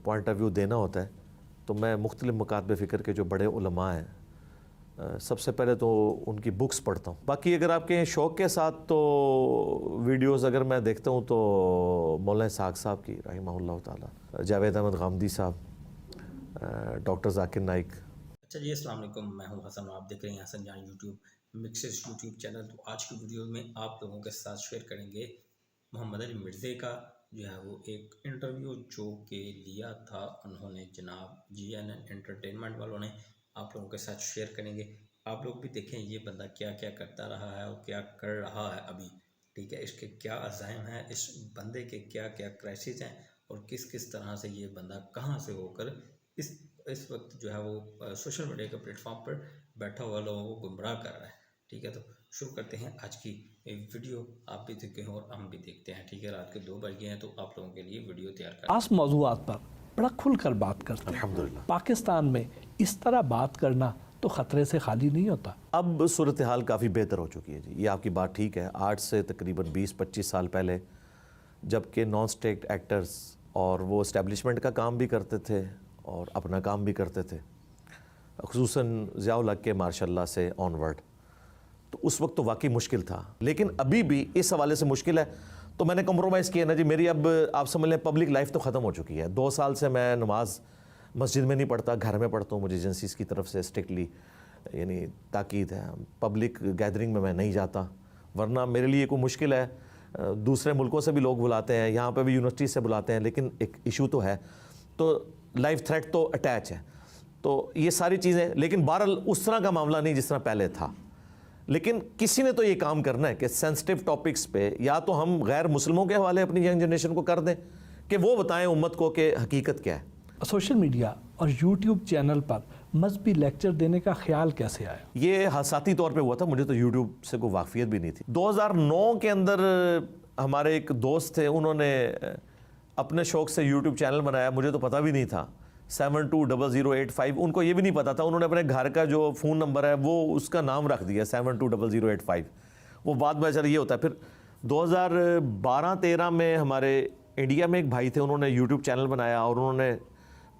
Point of view دینا ہوتا ہے تو میں مختلف مکاتب فکر کے جو بڑے علماء ہیں سب سے پہلے تو ان کی بکس پڑھتا ہوں. باقی اگر آپ کے شوق کے ساتھ تو ویڈیوز اگر میں دیکھتا ہوں تو مولانا اسحاق صاحب کی رحمہ اللہ تعالی، جاوید احمد غامدی صاحب، ڈاکٹر ذاکر نائک. اچھا جی، السلام علیکم، میں ہوں حسن، آپ دیکھ رہے ہیں حسن جان یوٹیوب مکسز یوٹیوب چینل. تو آج کی ویڈیو میں آپ لوگوں کے ساتھ شیئر کریں گے محمد علی مرزا کا جو ہے وہ ایک انٹرویو جو کہ لیا تھا انہوں نے جناب GNN انٹرٹینمنٹ والوں نے، آپ لوگوں کے ساتھ شیئر کریں گے. آپ لوگ بھی دیکھیں یہ بندہ کیا کیا کرتا رہا ہے اور کیا کر رہا ہے ابھی، ٹھیک ہے، اس کے کیا عزائم ہیں، اس بندے کے کیا کیا کرائسس ہیں، اور کس کس طرح سے یہ بندہ کہاں سے ہو کر اس وقت جو ہے وہ سوشل میڈیا کے پلیٹ فارم پر بیٹھا ہوا لوگوں کو گمراہ کر رہا ہے. ٹھیک ہے، تو شروع کرتے ہیں آج کی ویڈیو. آپ بھی دیکھیں اور ہم بھی دیکھتے ہیں. ٹھیک ہے، رات کے 2 بج گئے ہیں تو آپ لوگوں کے لیے ویڈیو تیار کر خاص موضوعات پر بڑا کھل کر بات کرتے ہیں. الحمدللہ پاکستان میں اس طرح بات کرنا تو خطرے سے خالی نہیں ہوتا. اب صورتحال کافی بہتر ہو چکی ہے جی، یہ آپ کی بات ٹھیک ہے. آج سے تقریباً 20-25 سال پہلے جب کہ نان اسٹیٹ ایکٹرز اور وہ اسٹیبلشمنٹ کا کام بھی کرتے تھے اور اپنا کام بھی کرتے تھے، خصوصاً ضیاء الحق کے ماشاء اللہ سے آن ورڈ، تو اس وقت تو واقعی مشکل تھا. لیکن ابھی بھی اس حوالے سے مشکل ہے تو میں نے کمپرومائز کیا نا جی. میری اب آپ سمجھ لیں پبلک لائف تو ختم ہو چکی ہے. 2 سال سے میں نماز مسجد میں نہیں پڑھتا، گھر میں پڑھتا ہوں. مجھے ایجنسیز کی طرف سے اسٹرکٹلی یعنی تاکید ہے، پبلک گیدرنگ میں نہیں جاتا، ورنہ میرے لیے کوئی مشکل ہے. دوسرے ملکوں سے بھی لوگ بلاتے ہیں، یہاں پہ بھی یونیورسٹی سے بلاتے ہیں، لیکن ایک ایشو تو ہے، تو لائف تھریٹ تو اٹیچ ہے. تو یہ ساری چیزیں، لیکن بہرحال اس طرح کا معاملہ نہیں جس طرح پہلے تھا. لیکن کسی نے تو یہ کام کرنا ہے کہ سینسٹیو ٹاپکس پہ یا تو ہم غیر مسلموں کے حوالے اپنی ینگ جنریشن کو کر دیں کہ وہ بتائیں امت کو کہ حقیقت کیا ہے. سوشل میڈیا اور یوٹیوب چینل پر مذہبی لیکچر دینے کا خیال کیسے آیا؟ یہ حساسی طور پہ ہوا تھا، مجھے تو یوٹیوب سے کوئی واقفیت بھی نہیں تھی. 2009 کے اندر ہمارے ایک دوست تھے، انہوں نے اپنے شوق سے یوٹیوب چینل بنایا. مجھے تو پتہ بھی نہیں تھا. 720085، ان کو یہ بھی نہیں پتا تھا. انہوں نے اپنے گھر کا جو فون نمبر ہے وہ اس کا نام رکھ دیا 720085. وہ بعد میں اچھا یہ ہوتا ہے. پھر 2012-13 میں ہمارے انڈیا میں ایک بھائی تھے، انہوں نے یوٹیوب چینل بنایا اور انہوں نے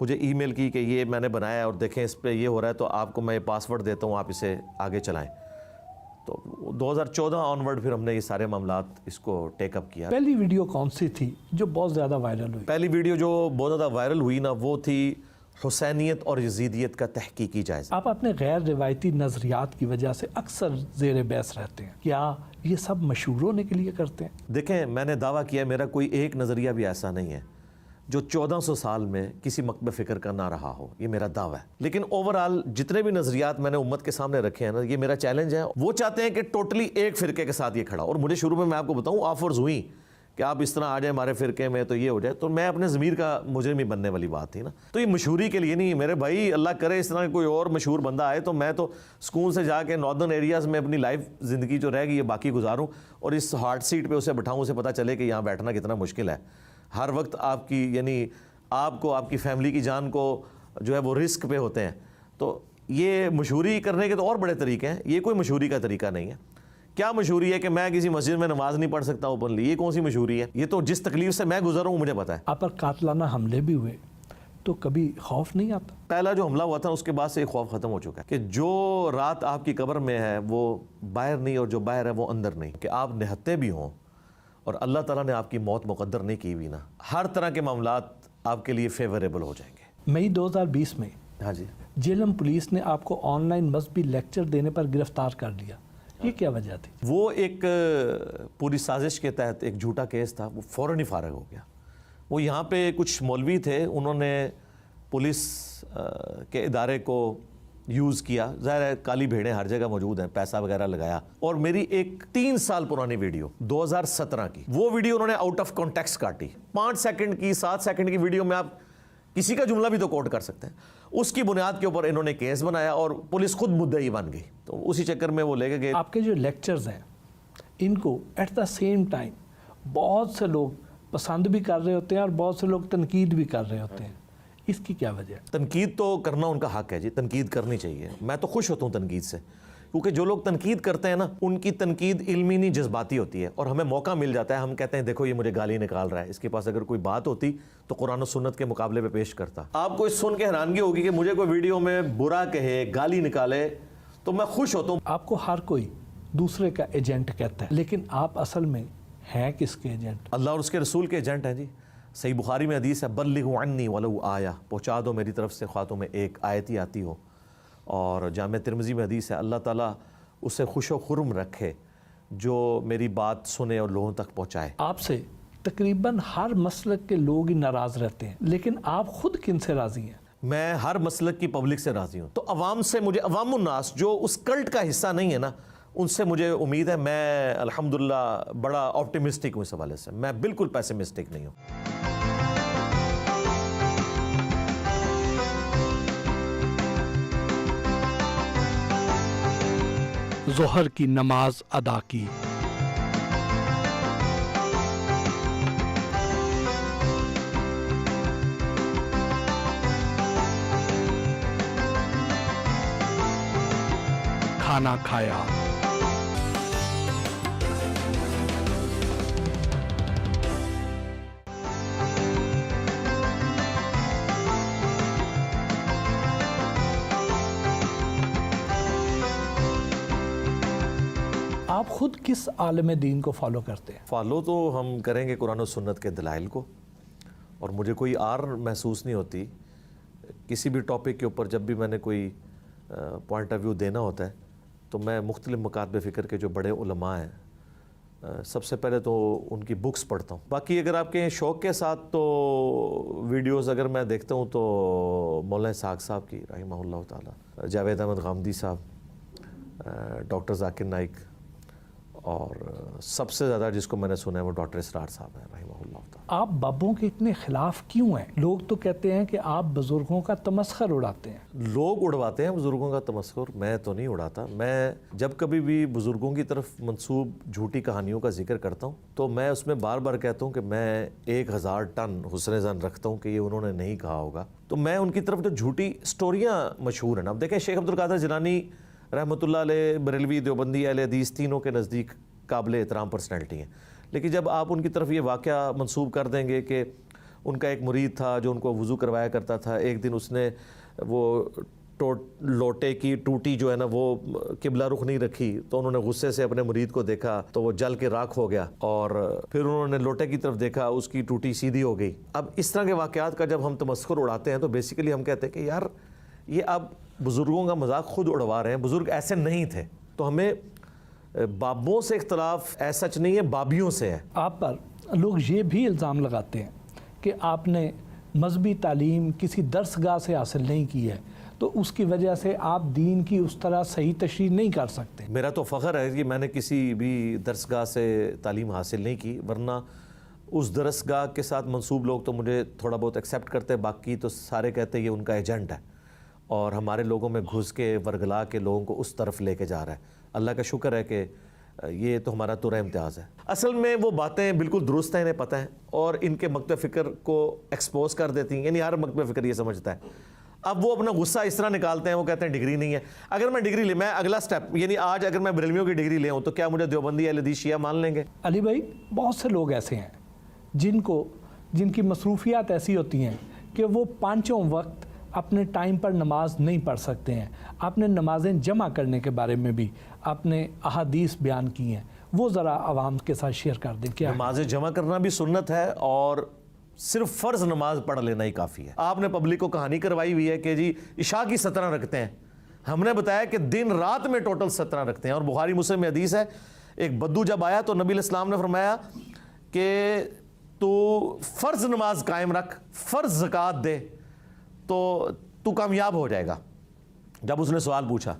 مجھے ای میل کی کہ یہ میں نے بنایا ہے اور دیکھیں اس پہ یہ ہو رہا ہے، تو آپ کو میں پاس ورڈ دیتا ہوں، آپ اسے آگے چلائیں. تو 2014 آنورڈ پھر ہم نے یہ سارے معاملات اس کو ٹیک اپ کیا. پہلی ویڈیو کون سی تھی جو بہت زیادہ وائرل ہوئی؟ پہلی ویڈیو جو بہت زیادہ وائرل ہوئی نا، وہ تھی حسینیت اور یزیدیت کا تحقیقی جائزہ. آپ اپنے غیر روایتی نظریات کی وجہ سے اکثر زیر بحث رہتے ہیں، کیا یہ سب مشہور ہونے کے لیے کرتے ہیں؟ دیکھیں، میں نے دعویٰ کیا میرا کوئی ایک نظریہ بھی ایسا نہیں ہے جو 1400 سال میں کسی مکتب فکر کا نہ رہا ہو. یہ میرا دعویٰ ہے. لیکن اوورال جتنے بھی نظریات میں نے امت کے سامنے رکھے ہیں نا، یہ میرا چیلنج ہے. وہ چاہتے ہیں کہ ٹوٹلی ایک فرقے کے ساتھ یہ کھڑا، اور مجھے شروع میں آپ کو بتاؤں آفرز ہوئیں کہ آپ اس طرح آ جائیں ہمارے فرقے میں تو یہ ہو جائے، تو میں اپنے ضمیر کا مجرم ہی بننے والی بات تھی نا. تو یہ مشہوری کے لیے نہیں میرے بھائی، اللہ کرے اس طرح کوئی اور مشہور بندہ آئے تو میں تو سکون سے جا کے ناردرن ایریاز میں اپنی لائف زندگی جو رہ گئی ہے باقی گزاروں، اور اس ہارڈ سیٹ پہ اسے بٹھاؤں، اسے پتہ چلے کہ یہاں بیٹھنا کتنا مشکل ہے. ہر وقت آپ کی یعنی آپ کو، آپ کی فیملی کی جان کو جو ہے وہ رسک پہ ہوتے ہیں. تو یہ مشہوری کرنے کے تو اور بڑے طریقے ہیں، یہ کوئی مشہوری کا طریقہ نہیں ہے. کیا مشہوری ہے کہ میں کسی مسجد میں نماز نہیں پڑھ سکتا اوپنلی؟ یہ کون سی مشہوری ہے؟ یہ تو جس تکلیف سے میں گزر ہوں مجھے پتا ہے. آپ پر قاتلانہ حملے بھی ہوئے تو کبھی خوف نہیں آتا؟ پہلا جو حملہ ہوا تھا اس کے بعد سے ایک خوف ختم ہو چکا ہے کہ جو رات آپ کی قبر میں ہے وہ باہر نہیں، اور جو باہر ہے وہ اندر نہیں. کہ آپ نہتے بھی ہوں اور اللہ تعالیٰ نے آپ کی موت مقدر نہیں کی ہوئی نا، ہر طرح کے معاملات آپ کے لیے فیوریبل ہو جائیں گے. مئی 2020 میں ہاں جی، جیلم پولیس نے آپ کو آن لائن مذہبی لیکچر دینے پر گرفتار کر لیا، یہ کیا وجہ تھی؟ وہ ایک پوری سازش کے تحت ایک جھوٹا کیس تھا، وہ فوراً ہی فارغ ہو گیا. وہ یہاں پہ کچھ مولوی تھے، انہوں نے پولیس کے ادارے کو یوز کیا. ظاہر ہے کالی بھیڑیں ہر جگہ موجود ہیں، پیسہ وغیرہ لگایا. اور میری ایک 3 سال پرانی ویڈیو 2017 کی، وہ ویڈیو انہوں نے out of context Kati. 5 second کی 7 سیکنڈ کی ویڈیو میں آپ کسی کا جملہ بھی تو کوٹ کر سکتے ہیں. اس کی بنیاد کے اوپر انہوں نے کیس بنایا اور پولیس خود مدعی بن گئی. تو اسی چکر میں وہ لے کے گئے. آپ کے جو لیکچرز ہیں ان کو ایٹ دا سیم ٹائم بہت سے لوگ پسند بھی کر رہے ہوتے ہیں اور بہت سے لوگ تنقید بھی کر رہے ہوتے ہیں، اس کی کیا وجہ ہے؟ تنقید تو کرنا ان کا حق ہے جی، تنقید کرنی چاہیے. میں تو خوش ہوتا ہوں تنقید سے، کیونکہ جو لوگ تنقید کرتے ہیں نا ان کی تنقید علمی نہیں جذباتی ہوتی ہے، اور ہمیں موقع مل جاتا ہے، ہم کہتے ہیں دیکھو یہ مجھے گالی نکال رہا ہے، اس کے پاس اگر کوئی بات ہوتی تو قرآن و سنت کے مقابلے پہ پیش کرتا۔ آپ کو اس سن کے حیرانگی ہوگی کہ مجھے کوئی ویڈیو میں برا کہے، گالی نکالے تو میں خوش ہوتا ہوں۔ آپ کو ہر کوئی دوسرے کا ایجنٹ کہتا ہے، لیکن آپ اصل میں ہیں کس کے ایجنٹ؟ اللہ اور اس کے رسول کے ایجنٹ ہیں جی۔ صحیح بخاری میں حدیث ہے، بلغوا عنی ولو آیہ، پہنچا دو میری طرف سے خواہ تمہیں ایک آیت ہی آتی ہو۔ اور جامع ترمذی میں حدیث ہے، اللہ تعالیٰ اسے خوش و خرم رکھے جو میری بات سنے اور لوگوں تک پہنچائے۔ آپ سے تقریباً ہر مسلک کے لوگ ہی ناراض رہتے ہیں، لیکن آپ خود کن سے راضی ہیں؟ میں ہر مسلک کی پبلک سے راضی ہوں، تو عوام سے مجھے، عوام الناس جو اس کلٹ کا حصہ نہیں ہے نا، ان سے مجھے امید ہے۔ میں الحمدللہ بڑا آپٹیمسٹک ہوں اس حوالے سے، میں بالکل پیسمسٹک نہیں ہوں۔ ظہر کی نماز ادا کی، کھانا کھایا، آپ خود کس عالم دین کو فالو کرتے ہیں؟ فالو تو ہم کریں گے قرآن و سنت کے دلائل کو، اور مجھے کوئی آر محسوس نہیں ہوتی کسی بھی ٹاپک کے اوپر۔ جب بھی میں نے کوئی پوائنٹ آف ویو دینا ہوتا ہے تو میں مختلف مکاتب فکر کے جو بڑے علماء ہیں سب سے پہلے تو ان کی بکس پڑھتا ہوں۔ باقی اگر آپ کے شوق کے ساتھ تو ویڈیوز اگر میں دیکھتا ہوں تو مولانا اسحاق صاحب کی رحمہ اللہ تعالی، جاوید احمد غامدی صاحب، ڈاکٹر ذاکر نائک، اور سب سے زیادہ جس کو میں نے سنا ہے وہ ڈاکٹر اسرار صاحب ہیں رحمہ اللہ تعالی۔ آپ بابوں کے اتنے خلاف کیوں ہیں؟ لوگ تو کہتے ہیں کہ آپ بزرگوں کا تمسخر اڑاتے ہیں۔ لوگ اڑواتے ہیں بزرگوں کا تمسخر، میں تو نہیں اڑاتا۔ میں جب کبھی بھی بزرگوں کی طرف منسوب جھوٹی کہانیوں کا ذکر کرتا ہوں تو میں اس میں بار بار کہتا ہوں کہ میں 1000 ٹن حسن ظن رکھتا ہوں کہ یہ انہوں نے نہیں کہا ہوگا۔ تو میں ان کی طرف جو جھوٹی سٹوریاں مشہور ہیں، اب دیکھیں شیخ عبد القادر جیلانی رحمۃ اللہ علیہ، بریلوی، دیوبندی، اہل حدیث، تینوں کے نزدیک قابل احترام پرسنالٹی ہیں، لیکن جب آپ ان کی طرف یہ واقعہ منسوب کر دیں گے کہ ان کا ایک مرید تھا جو ان کو وضو کروایا کرتا تھا، ایک دن اس نے وہ لوٹے کی ٹوٹی جو ہے نا وہ قبلہ رخ نہیں رکھی تو انہوں نے غصے سے اپنے مرید کو دیکھا تو وہ جل کے راکھ ہو گیا، اور پھر انہوں نے لوٹے کی طرف دیکھا، اس کی ٹوٹی سیدھی ہو گئی۔ اب اس طرح کے واقعات کا جب ہم تمسخر اڑاتے ہیں تو بیسیکلی ہم کہتے ہیں کہ یار یہ اب بزرگوں کا مذاق خود اڑوا رہے ہیں، بزرگ ایسے نہیں تھے۔ تو ہمیں بابوں سے اختلاف ایسا سچ نہیں ہے، بابیوں سے ہے۔ آپ پر لوگ یہ بھی الزام لگاتے ہیں کہ آپ نے مذہبی تعلیم کسی درسگاہ سے حاصل نہیں کی ہے، تو اس کی وجہ سے آپ دین کی اس طرح صحیح تشریح نہیں کر سکتے۔ میرا تو فخر ہے کہ میں نے کسی بھی درسگاہ سے تعلیم حاصل نہیں کی، ورنہ اس درسگاہ کے ساتھ منسوب لوگ تو مجھے تھوڑا بہت ایکسیپٹ کرتے، باقی تو سارے کہتے ہیں یہ ان کا ایجنٹ ہے اور ہمارے لوگوں میں گھس کے ورگلا کے لوگوں کو اس طرف لے کے جا رہا ہے۔ اللہ کا شکر ہے کہ یہ تو ہمارا تورہ امتیاز ہے۔ اصل میں وہ باتیں بالکل درست ہیں، انہیں پتہ ہے، اور ان کے مکتب فکر کو ایکسپوز کر دیتی ہیں، یعنی ہر مکتب فکر یہ سمجھتا ہے۔ اب وہ اپنا غصہ اس طرح نکالتے ہیں، وہ کہتے ہیں ڈگری نہیں ہے۔ اگر میں ڈگری لے، میں اگلا سٹیپ، یعنی آج اگر میں بریلویوں کی ڈگری لے ہوں تو کیا مجھے دیوبندی اہل حدیث شیعہ مان لیں گے؟ علی بھائی، بہت سے لوگ ایسے ہیں جن کی مصروفیات ایسی ہوتی ہیں کہ وہ پانچوں وقت اپنے ٹائم پر نماز نہیں پڑھ سکتے ہیں۔ آپ نے نمازیں جمع کرنے کے بارے میں بھی آپ نے احادیث بیان کی ہیں، وہ ذرا عوام کے ساتھ شیئر کر دیں۔ کیا نمازیں جمع کرنا بھی سنت ہے، اور صرف فرض نماز پڑھ لینا ہی کافی ہے۔ آپ نے پبلک کو کہانی کروائی ہوئی ہے کہ جی عشاء کی 17 رکھتے ہیں، ہم نے بتایا کہ دن رات میں ٹوٹل 17 رکھتے ہیں، اور بخاری مسلم میں حدیث ہے، ایک بدو جب آیا تو نبی علیہ السلام نے فرمایا کہ تو فرض نماز قائم رکھ، فرض زکوٰۃ دے تو کامیاب ہو جائے گا۔ جب اس نے سوال پوچھا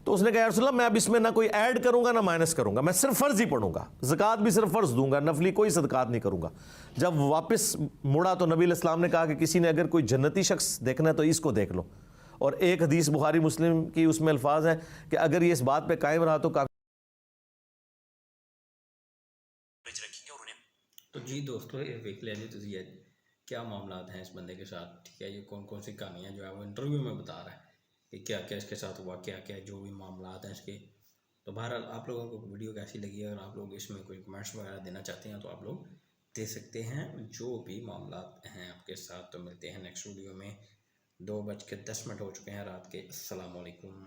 تو اس نے کہا یا رسول اللہ میں اب اس میں نہ کوئی ایڈ کروں گا نہ مائنس کروں گا، میں صرف فرض ہی پڑھوں گا، زکوٰۃ بھی صرف فرض دوں گا، نفلی کوئی صدقات نہیں کروں گا۔ جب واپس مڑا تو نبی علیہ السلام نے کہا کہ کسی نے اگر کوئی جنتی شخص دیکھنا ہے تو اس کو دیکھ لو، اور ایک حدیث بخاری مسلم کی اس میں الفاظ ہیں کہ اگر یہ اس بات پہ قائم رہا تو تو جی دوستو یہ دیکھ لیا جی تو کیا معاملات ہیں اس بندے کے ساتھ، ٹھیک ہے، یہ کون کون سی کہانیاں جو ہے وہ انٹرویو میں بتا رہا ہے۔ کہ کیا کیا اس کے ساتھ ہوا، کیا کیا جو بھی معاملات ہیں اس کے. تو بہرحال آپ لوگوں کو ویڈیو کیسی لگی ہے، اگر آپ لوگ اس میں کوئی کمنٹس وغیرہ دینا چاہتے ہیں تو آپ لوگ دے سکتے ہیں. جو بھی معاملات ہیں آپ کے ساتھ. تو ملتے ہیں نیکسٹ ویڈیو میں. 2:10 ہو چکے ہیں رات کے. السلام علیکم.